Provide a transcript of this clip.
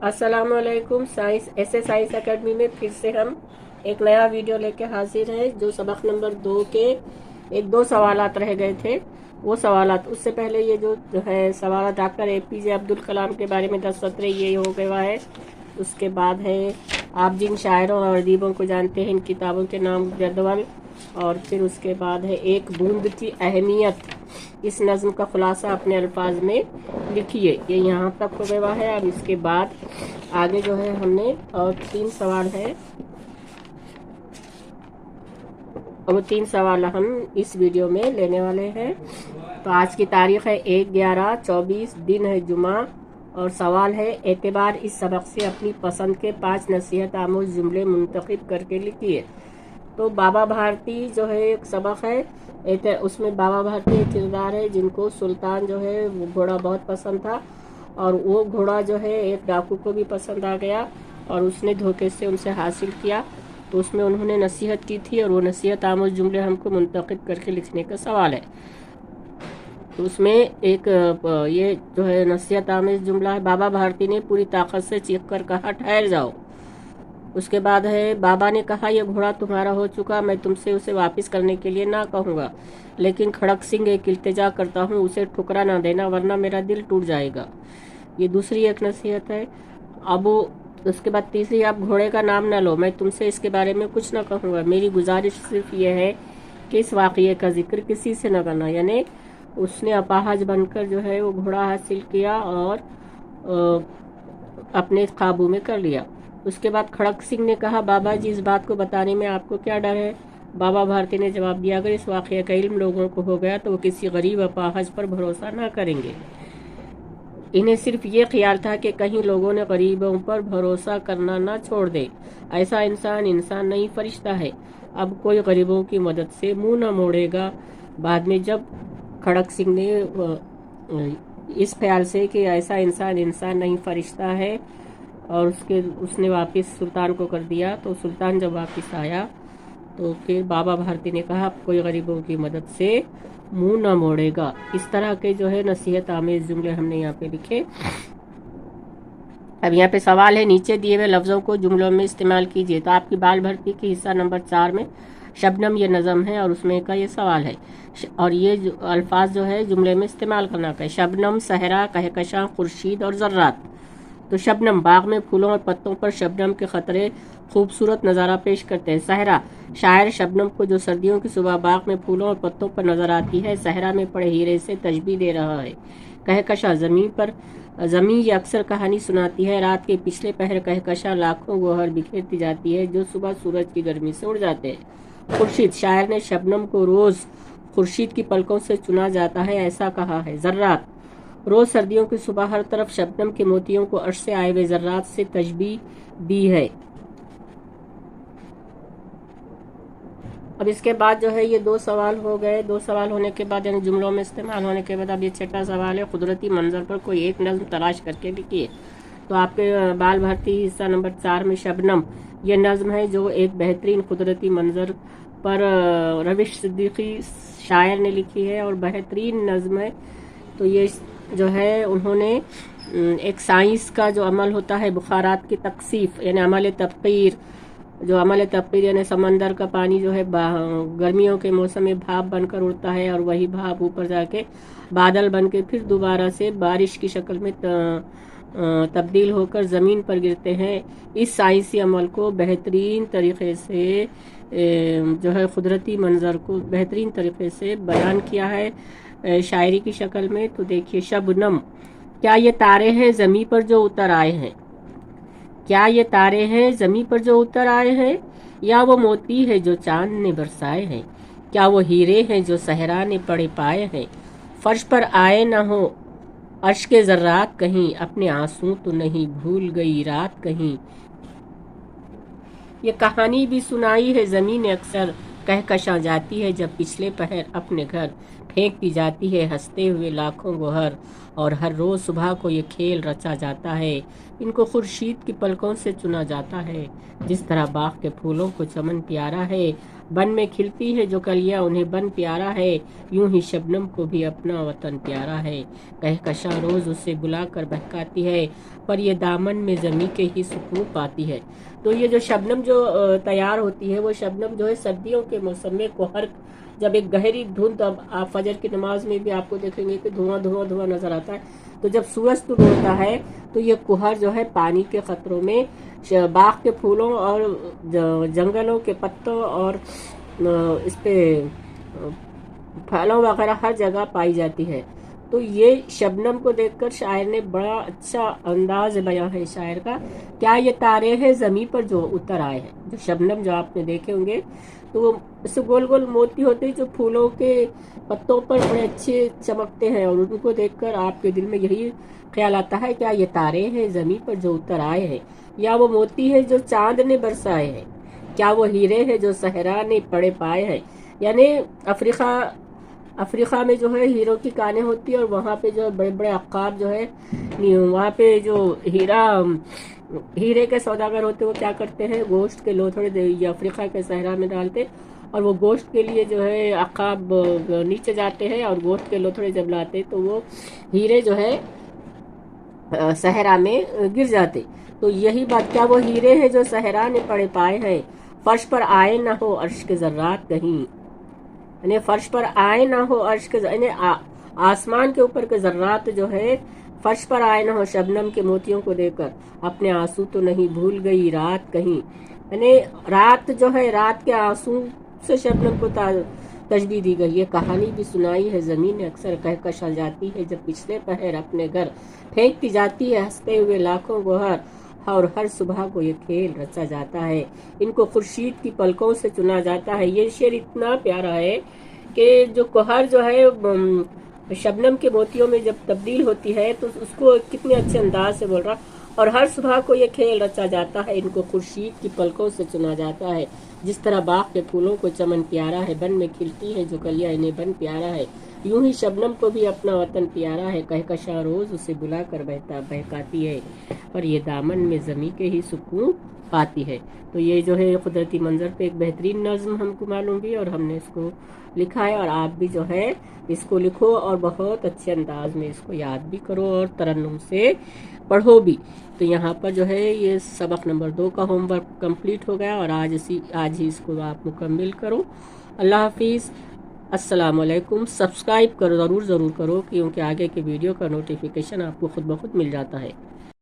अस्सलाम वालेकुम। Science academy में फिर से हम एक नया वीडियो लेके हाजिर हैं। जो सबक नंबर 2 के एक दो सवालात रह गए थे, वो सवालात उससे पहले ये जो है सवाल डॉक्टर APJ अब्दुल कलाम के बारे में 10 सत्र ये हो गया है। उसके बाद है आप जिन शायरों और अदीबों को जानते हैं इन किताबों के नाम जदवल, और फिर उसके बाद है एक बूंद की अहमियत, इस नज़्म का खुलासा अपने अल्फाज में लिखिए। ये यहाँ तक हो गया है। अब इसके बाद आगे जो है हमने और 3 सवाल है, और वो 3 सवाल हम इस वीडियो में लेने वाले हैं। तो आज की तारीख है 1/11/24, दिन है जुमा, और सवाल है एतबार इस सबक से अपनी पसंद के 5 नसीहत आमोज जुमले मुंतखब करके लिखिए। तो बाबा भारती जो है एक सबक है, उसमें बाबा भारती एक किरदार है जिनको सुल्तान जो है वो घोड़ा बहुत पसंद था, और वो घोड़ा जो है एक डाकू को भी पसंद आ गया और उसने धोखे से उनसे हासिल किया। तो उसमें उन्होंने नसीहत की थी, और वो नसीहत आमोज जुमले हमको मुंतखब करके लिखने का सवाल है। तो उसमें एक ये जो है नसीहत आमेज जुमला है, बाबा भारती ने पूरी ताकत से चीख कर कहा, ठहर जाओ। उसके बाद है, बाबा ने कहा, यह घोड़ा तुम्हारा हो चुका, मैं तुमसे उसे वापस करने के लिए ना कहूँगा, लेकिन खड़क सिंह एक इल्तिजा करता हूँ, उसे ठुकरा ना देना वरना मेरा दिल टूट जाएगा। ये दूसरी एक नसीहत है। अब उसके बाद तीसरी, आप घोड़े का नाम ना लो, मैं तुमसे इसके बारे में कुछ ना कहूँगा, मेरी गुजारिश सिर्फ ये है कि इस वाक़ये का जिक्र किसी से न करना। यानी उसने अपाहज बनकर जो है वो घोड़ा हासिल किया और अपने काबू में कर लिया। उसके बाद खड़क सिंह ने कहा, बाबा जी इस बात को बताने में आपको क्या डर है? बाबा भारती ने जवाब दिया, अगर इस वाक़ये का इल्म लोगों को हो गया तो वो किसी गरीब अपाहज पर भरोसा ना करेंगे। इन्हें सिर्फ ये ख्याल था कि कहीं लोगों ने गरीबों पर भरोसा करना ना छोड़ दे। ऐसा इंसान नहीं फरिश्ता है। अब कोई गरीबों की मदद से मुंह न मोड़ेगा। बाद में जब खड़क सिंह ने इस ख्याल से कि ऐसा इंसान नहीं फरिश्ता है, और उसने वापस सुल्तान को कर दिया, तो सुल्तान जब वापस आया तो फिर बाबा भारती ने कहा, कोई गरीबों की मदद से मुंह न मोड़ेगा। इस तरह के जो है नसीहत आमेज जुमले हमने यहाँ पे लिखे। अब यहाँ पे सवाल है, नीचे दिए हुए लफ्ज़ों को जुमलों में इस्तेमाल कीजिए। तो आपकी बाल भर्ती की हिस्सा नंबर 4 में शबनम ये नज़म है, और उसमें का ये सवाल है, और ये अल्फाज जो है जुमले में इस्तेमाल करना है। शबनम, सहरा, कहकशां, खुर्शीद और ज़र्रात। तो शबनम, बाग में फूलों और पत्तों पर शबनम के खतरे खूबसूरत नज़ारा पेश करते हैं। सहरा, शायर शबनम को जो सर्दियों की सुबह बाग में फूलों और पत्तों पर नजर आती है, सहरा में पड़े हीरे से तशबीह दे रहा है। कहकशां, ज़मीन ये अक्सर कहानी सुनाती है। रात के पिछले पहर कहकशां लाखों गोहर बिखेरती जाती है जो सुबह सूरज की गर्मी से उड़ जाते हैं। खुर्शीद, शायर ने शबनम को रोज़ खुर्शीद की पलकों से चुना जाता है, ऐसा कहा है। ज़र्रात, रोज़ सर्दियों की सुबह हर तरफ शबनम के मोतियों को अर्श से आए हुए ज़र्रात से तशबीह दी है। अब इसके बाद जो है ये 2 सवाल हो गए। 2 सवाल होने के बाद यानी जुमलों में इस्तेमाल होने के बाद अब ये 6ठा सवाल है, कुदरती मंजर पर कोई एक नज़्म तलाश करके लिखिए। तो आपके बाल भारती हिस्सा नंबर 4 में शबनम ये नज़्म है जो एक बेहतरीन कुदरती मंजर पर रविश सिद्दीकी शायर ने लिखी है, और बेहतरीन नज़्म है। तो ये जो है उन्होंने एक साइंस का जो अमल होता है, बुखारात की तकसीफ यानी अमल तब्खीर यानी समंदर का पानी जो है गर्मियों के मौसम में भाप बनकर उड़ता है, और वही भाप ऊपर जाके बादल बन के फिर दोबारा से बारिश की शक्ल में तब्दील होकर ज़मीन पर गिरते हैं। इस साइंसी अमल को बेहतरीन तरीक़े से जो है कुदरती मंजर को बेहतरीन तरीक़े से बयान किया है शायरी की शक्ल में। तो देखिए, शबनम, क्या ये तारे हैं ज़मीं पर जो उतर आए हैं? क्या ये तारे हैं ज़मीं पर जो उतर आए हैं, या वो मोती है जो चांद ने बरसाए हैं? क्या वो हीरे हैं जो सहरा ने पड़े पाए हैं? फर्श पर आए न हो अर्श के ज़र्रात कहीं, अपने आंसू तो नहीं भूल गई रात कहीं? ये कहानी भी सुनाई है ज़मीन अक्सर, कहकशां जाती है जब पिछले पहर अपने घर, फेंकती जाती है हंसते हुए लाखों गोहर, और हर रोज़ सुबह को ये खेल रचा जाता है, इनको खुर्शीद की पलकों से चुना जाता है। जिस तरह बाग के फूलों को चमन प्यारा है, बन में खिलती है जो कलियां उन्हें बन प्यारा है, यूं ही शबनम को भी अपना वतन प्यारा है। कहकशां रोज उसे बुलाकर बहकाती है, पर ये दामन में जमी के ही सुकून पाती है। तो ये जो शबनम जो तैयार होती है, वो शबनम जो है सर्दियों के मौसम में कोहर, जब एक गहरी धुंध, अब आप फजर की नमाज में भी आपको देखेंगे कि धुआं धुआं धुआं नजर आता है, तो जब सूरज तुल होता है तो ये कुहर जो है पानी के खतरों में बाग के फूलों और जंगलों के पत्तों और इस पे फलों वगैरह हर जगह पाई जाती है। तो ये शबनम को देखकर शायर ने बड़ा अच्छा अंदाज बयां है शायर का। क्या ये तारे हैं ज़मीं पर जो उतर आए हैं। जो शबनम जो आपने देखे होंगे तो वो इससे गोल गोल मोती होते हैं जो फूलों के पत्तों पर बड़े अच्छे चमकते हैं, और उनको देखकर आपके दिल में यही ख्याल आता है क्या ये तारे हैं ज़मीं पर जो उतर आए हैं, या वो मोती है जो चांद ने बरसाए हैं, क्या वो हीरे हैं जो सहरा ने पड़े पाए हैं। यानी अफ्रीका में जो है हीरो की कानें होती है, और वहाँ पे जो बड़े बड़े अक्काब जो है वहाँ पे जो हीरे के सौदागर होते हैं वो क्या करते हैं, गोश्त के लोथड़े ये अफ्रीका के सहरा में डालते, और वो गोश्त के लिए जो है अक्काब नीचे जाते हैं और गोश्त के लोथड़े जब लाते तो वो हीरे जो है सहरा में गिर जाते। तो यही बात, क्या वो हीरे हैं जो सहरा ने पड़े पाए हैं, फर्श पर आए ना हो अर्श के ज़र्रात कहीं, यानी फर्श पर आए ना हो अर्श के यानी आसमान के ऊपर के ज़र्रात जो है फर्श पर आए ना हो शबनम के मोतियों को देखकर, अपने आंसू तो नहीं भूल गई रात कहीं। यानी रात जो है, रात के आंसू से शबनम को तशबीह दी गई। ये कहानी भी सुनाई है ज़मीन अक्सर कहकश जाती है, जब पिछले पहर अपने घर फेंकती जाती है हंसते हुए लाखों गोहर, और हर सुबह को ये खेल रचा जाता है, इनको खुर्शीद की पलकों से चुना जाता है। ये शेर इतना प्यारा है कि जो कोहर जो है शबनम के मोतियों में जब तब्दील होती है तो उसको कितने अच्छे अंदाज से बोल रहा, और हर सुबह को ये खेल रचा जाता है, इनको खुर्शीद की पलकों से चुना जाता है। जिस तरह बाग के फूलों को चमन प्यारा है, बन में खिलती है जो कलियां इन्हें बन प्यारा है, यूं ही शबनम को भी अपना वतन प्यारा है। कहकशां रोज उसे बुलाकर बहकाती है, पर ये दामन में ज़मीं के ही सुकून पाती है। तो ये जो है कुदरती मंजर पे एक बेहतरीन नज़्म हमको मालूम भी, और हमने इसको लिखा है, और आप भी जो है इसको लिखो और बहुत अच्छे अंदाज में इसको याद भी करो और तरन्नुम से पढ़ो भी। तो यहाँ पर जो है ये सबक नंबर 2 का होमवर्क कंप्लीट हो गया, और आज ही इसको आप मुकम्मिल करो। अल्लाह हाफिज़, अस्सलाम वालेकुम। सब्सक्राइब करो ज़रूर करो, क्योंकि आगे के वीडियो का नोटिफिकेशन आपको खुद ब खुद मिल जाता है।